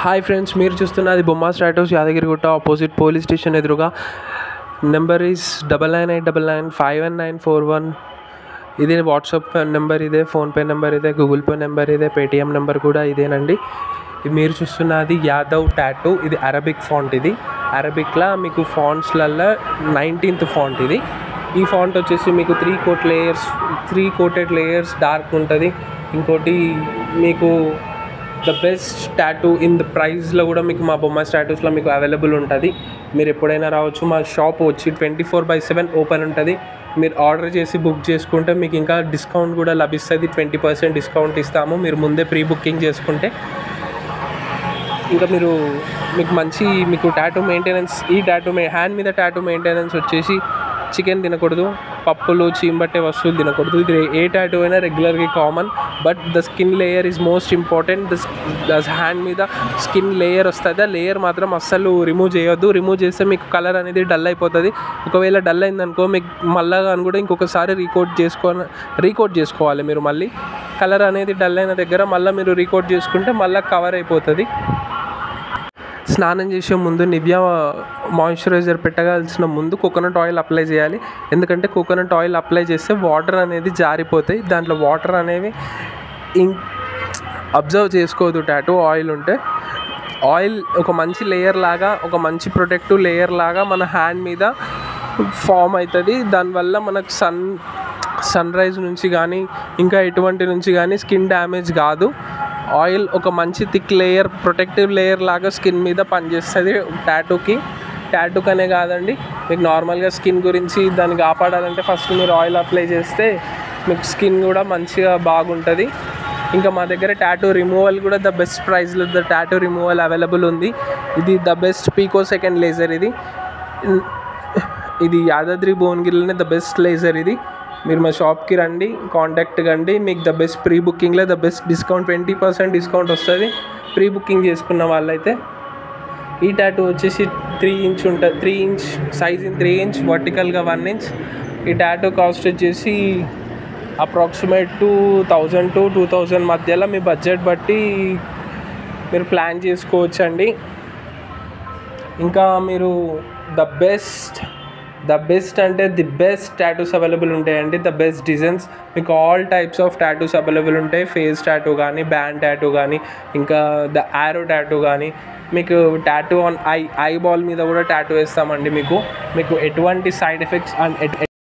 Hi friends, మీరు చూస్తున్నది Bommas tattoos Yadagirigutta opposite police station ఎదురుగా. Number is 9999519141. ఇదే వాట్సాప్ నెంబర్, ఇదే ఫోన్పే నెంబర్, ఇదే గూగుల్ పే నెంబర్, ఇదే పేటిఎం నెంబర్ కూడా ఇదేనండి. మీరు చూస్తున్నది యాదవ్ టాటూ. ఇది అరబిక్ ఫాంట్. ఇది అరబిక్లా మీకు ఫాంట్స్లల్లో 19th ఫాంట్. ఇది ఈ ఫాంట్ వచ్చేసి మీకు 3 కోటెడ్ లేయర్స్ డార్క్ ఉంటుంది. ఇంకోటి మీకు the best tattoo in the ప్రైస్లో కూడా మీకు మా బొమ్మాస్ టాటూస్లో మీకు అవైలబుల్ ఉంటుంది. మీరు ఎప్పుడైనా రావచ్చు. మా షాప్ వచ్చి 24/7 ఓపెన్ ఉంటుంది. మీరు ఆర్డర్ చేసి బుక్ చేసుకుంటే మీకు ఇంకా డిస్కౌంట్ కూడా లభిస్తుంది. 20% డిస్కౌంట్ ఇస్తాము మీరు ముందే ప్రీ బుకింగ్ చేసుకుంటే. ఇంకా మీకు టాటూ మెయింటెనెన్స్, ఈ టాటూ హ్యాండ్ మీద టాటూ మెయింటెనెన్స్ వచ్చేసి చికెన్ తినకూడదు, పప్పులు చీమబట్టే వస్తువులు తినకూడదు. ఇది ఏ టాటూ అయినా రెగ్యులర్గా common. But the skin layer is most important. The hand మీద స్కిన్ లేయర్ వస్తుంది. ఆ లేయర్ మాత్రం అస్సలు రిమూవ్ చేయొద్దు. రిమూవ్ చేస్తే మీకు కలర్ అనేది డల్ అయిపోతుంది. ఒకవేళ డల్ అయిందనుకో మీకు మళ్ళా కానీ కూడా ఇంకొకసారి రీకోట్ చేసుకోవాలి. మీరు మళ్ళీ కలర్ అనేది డల్ అయిన దగ్గర మళ్ళీ మీరు రీకోట్ చేసుకుంటే మళ్ళీ కవర్ అయిపోతుంది. స్నానం చేసే ముందు నివ్యా మాయిశ్చరైజర్ పెట్టగాల్సిన ముందు కోకోనట్ ఆయిల్ అప్లై చేయాలి. ఎందుకంటే కోకోనట్ ఆయిల్ అప్లై చేస్తే వాటర్ అనేది జారిపోతాయి. దాంట్లో వాటర్ అనేవి అబ్జర్వ్ చేసుకోదు టాటూ ఆయిల్ ఉంటే. ఆయిల్ ఒక మంచి లేయర్ లాగా, ఒక మంచి ప్రొటెక్టివ్ లేయర్ లాగా మన హ్యాండ్ మీద ఫామ్ అవుతుంది. దానివల్ల మనకు సన్ రైజ్ నుంచి కానీ ఇంకా ఎటువంటి నుంచి కానీ స్కిన్ డ్యామేజ్ కాదు. ఆయిల్ ఒక మంచి థిక్ లేయర్, ప్రొటెక్టివ్ లేయర్ లాగా స్కిన్ మీద పనిచేస్తుంది టాటూకనే కాదండి. మీకు నార్మల్గా స్కిన్ గురించి దాన్ని కాపాడాలంటే ఫస్ట్ మీరు ఆయిల్ అప్లై చేస్తే మీకు స్కిన్ కూడా మంచిగా బాగుంటుంది. ఇంకా మా దగ్గర టాటూ రిమూవల్ కూడా ద బెస్ట్ ప్రైస్లో ద టాటూ రిమూవల్ అవైలబుల్ ఉంది. ఇది ద బెస్ట్ పికోసెకండ్ లేజర్. ఇది యాదాద్రి భువనగిరిలోనే ద బెస్ట్ లేజర్. ఇది మీరు మా షాప్కి రండి, కాంటాక్ట్ కండి. మీకు ద బెస్ట్ ప్రీ బుకింగ్లో ద బెస్ట్ డిస్కౌంట్ 20% డిస్కౌంట్ వస్తుంది ప్రీ బుకింగ్ చేసుకున్న వాళ్ళైతే. ఈ టాటూ వచ్చేసి 3 ఇంచ్ ఉంటుంది. 3 ఇంచ్ సైజ్, 3 ఇంచ్ వర్టికల్గా 1 ఇంచ్. ఈ టాటూ కాస్ట్ వచ్చేసి అప్రాక్సిమేట్ 2000 to 2000 మధ్యలో మీ బడ్జెట్ బట్టి మీరు ప్లాన్ చేసుకోవచ్చండి. ఇంకా మీరు ద బెస్ట్ అంటే ది బెస్ట్ టాటూస్ అవైలబుల్ ఉంటాయండి. ద బెస్ట్ డిజైన్స్ మీకు all types of tattoos available ఉంటాయి. ఫేస్ టాటూ కానీ, బ్యాండ్ టాటూ కానీ, ఇంకా ద యారో టాటూ కానీ, మీకు టాటూ ఆన్ ఐబాల్ మీద కూడా టాటూ వేస్తామండి. మీకు ఎటువంటి సైడ్ ఎఫెక్ట్స్